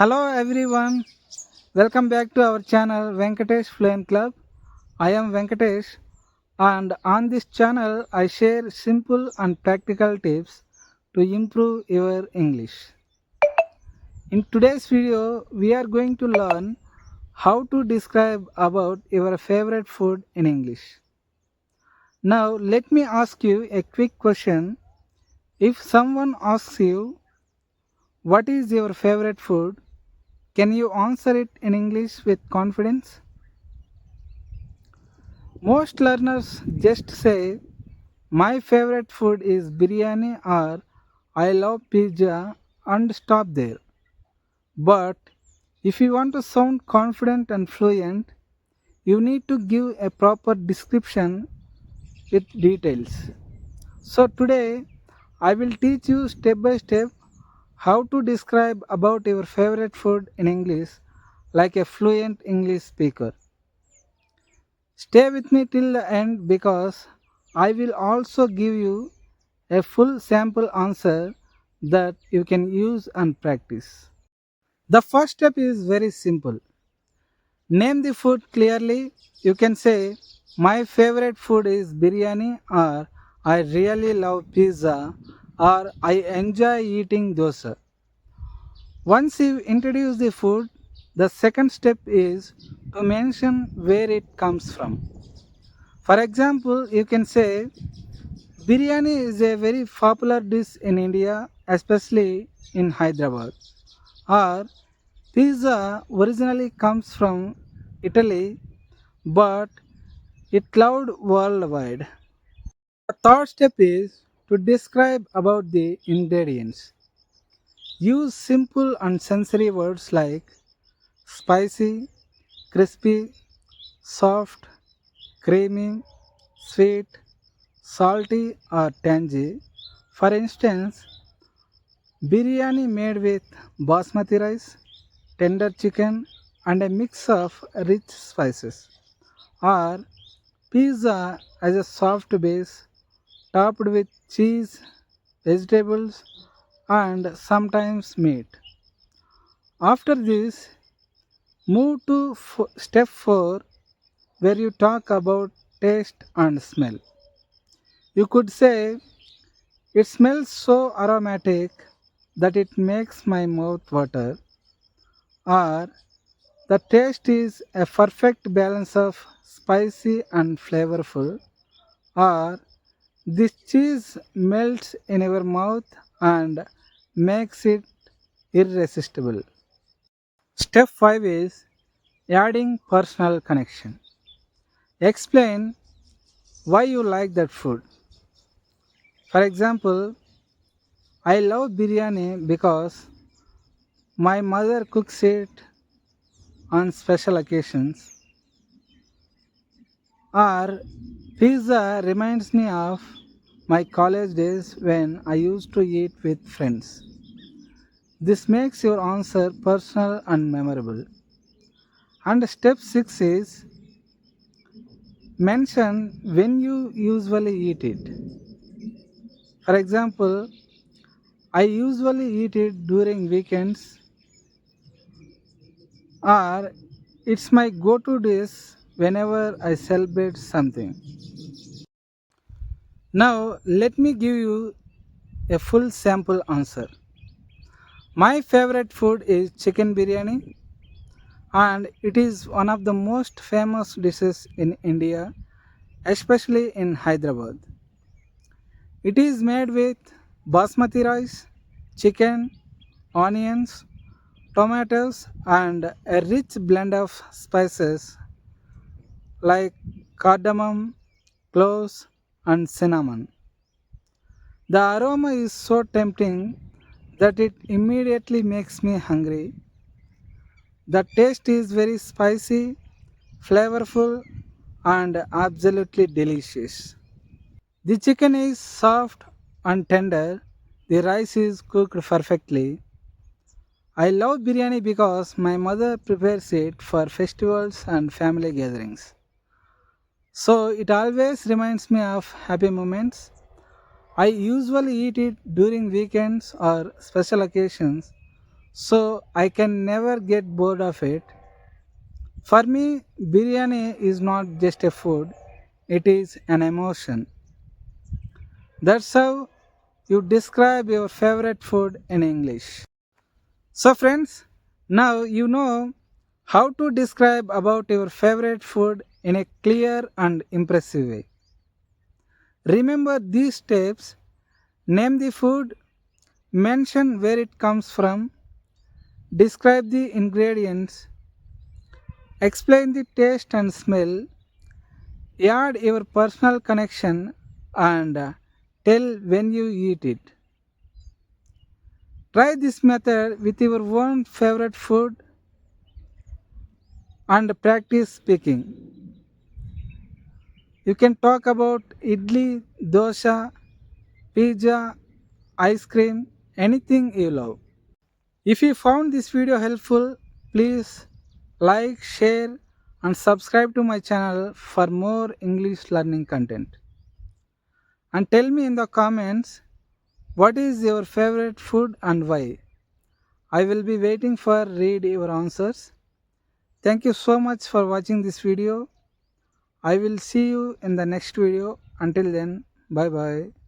Hello everyone, welcome back to our channel Venkatesh Fluent Club. I am Venkatesh and on this channel I share simple and practical tips to improve your English. In today's video we are going to learn how to describe about your favorite food in English. Now let me ask you a quick question. If someone asks you what is your favorite food, can you answer it in English with confidence? Most learners just say, my favorite food is biryani or I love pizza and stop there. But if you want to sound confident and fluent, you need to give a proper description with details. So today I will teach you step by step how to describe about your favorite food in English like a fluent English speaker. Stay with me till the end because I will also give you a full sample answer that you can use and practice. The first step is very simple. Name the food clearly. You can say, my favorite food is biryani, or I really love pizza, or I enjoy eating dosa. Once you introduce the food, the second step is to mention where it comes from. For example, you can say biryani is a very popular dish in India, especially in Hyderabad. Or pizza originally comes from Italy, but it loved worldwide. The third step is to describe about the ingredients. Use simple and sensory words like spicy, crispy, soft, creamy, sweet, salty or tangy. For instance, biryani made with basmati rice, tender chicken and a mix of rich spices. Or pizza as a soft base topped with cheese, vegetables and sometimes meat. After this, move to step 4 where you talk about taste and smell. You could say, it smells so aromatic that it makes my mouth water, or the taste is a perfect balance of spicy and flavorful, or this cheese melts in your mouth and makes it irresistible. Step 5 is adding personal connection. Explain why you like that food. For example, I love biryani because my mother cooks it on special occasions, or pizza reminds me of my college days when I used to eat with friends. This makes your answer personal and memorable. And step 6 is mention when you usually eat it. For example, I usually eat it during weekends, or it's my go to dish whenever I celebrate something. Now, let me give you a full sample answer. My favorite food is chicken biryani, and it is one of the most famous dishes in India, especially in Hyderabad. It is made with basmati rice, chicken, onions, tomatoes, and a rich blend of spices like cardamom, cloves, and cinnamon. The aroma is so tempting that it immediately makes me hungry. The taste is very spicy, flavorful, and absolutely delicious. The chicken is soft and tender. The rice is cooked perfectly. I love biryani because my mother prepares it for festivals and family gatherings. So it always reminds me of happy moments. I usually eat it during weekends or special occasions, so I can never get bored of it. For me, biryani is not just a food, it is an emotion. That's how you describe your favorite food in English. So friends, now you know how to describe about your favorite food in a clear and impressive way. Remember these steps: name the food, mention where it comes from, describe the ingredients, explain the taste and smell, add your personal connection, and tell when you eat it. Try this method with your own favorite food and practice speaking. You can talk about idli, dosa, pizza, ice cream, anything you love. If you found this video helpful, please like, share, and subscribe to my channel for more English learning content. And tell me in the comments what is your favorite food and why. I will be waiting for read your answers. Thank you so much for watching this video. I will see you in the next video. Until then, bye bye.